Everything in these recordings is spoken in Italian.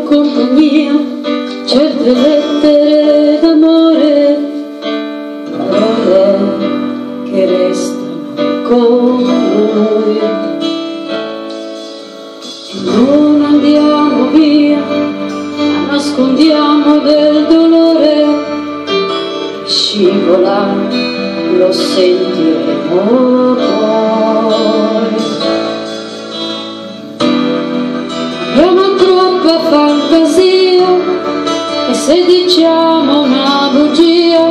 faremo compagnia, certe lettere d'amore, parole che restano con noi. E non andiamo via, ma nascondiamo del dolore, scivola, lo sentiremo poi. Abbiamo troppa fantasia e se diciamo una bugia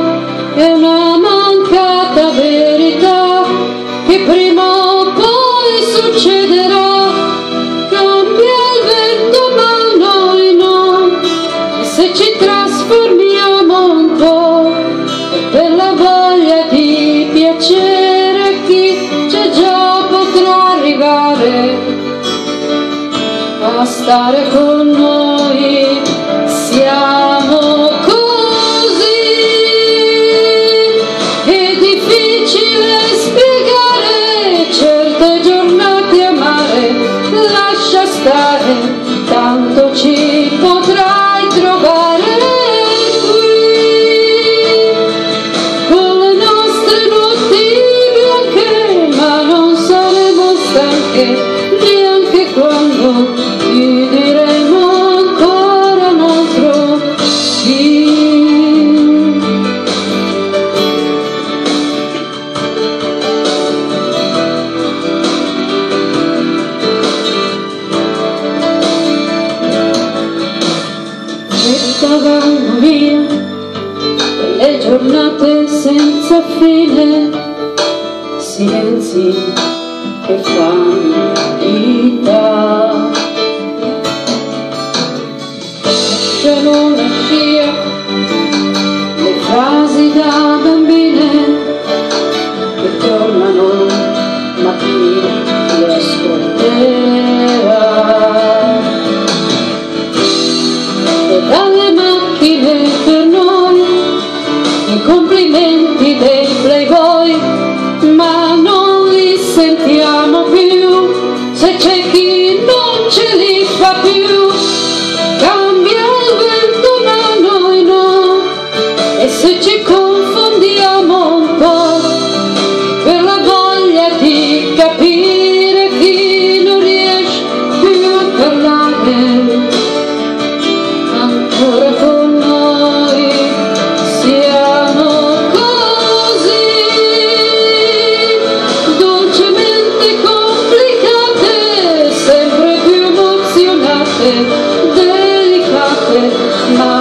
è una mancata verità che prima o poi succederà. Cambia il vento ma noi no, e se ci trasformiamo un po' è per la voglia di piacere, chi c'è già potrà arrivare a stare con noi. Siamo così, è difficile spiegare certe giornate amare, lascia stare, tanto ci potrai trovare qui, con le nostre notti bianche, ma non saremo stanche neanche quando ti diremo ancora un altro sì. E vanno via le giornate senza fine, silenzi che fanno vita. Lasciano una scia le frasi da bambine che tornano, ma chi le ascolterà? E dalle macchine per noi i complimenti dei playboy, ma non li sentiamo più, se c'è chi non ce li fa più. Cambia il vento ma noi no, e se ci confondiamo un po', per la voglia di capire, chi non riesce più a parlare ancora con noi. Siamo così, dolcemente complicate, sempre più emozionate, delicate, ma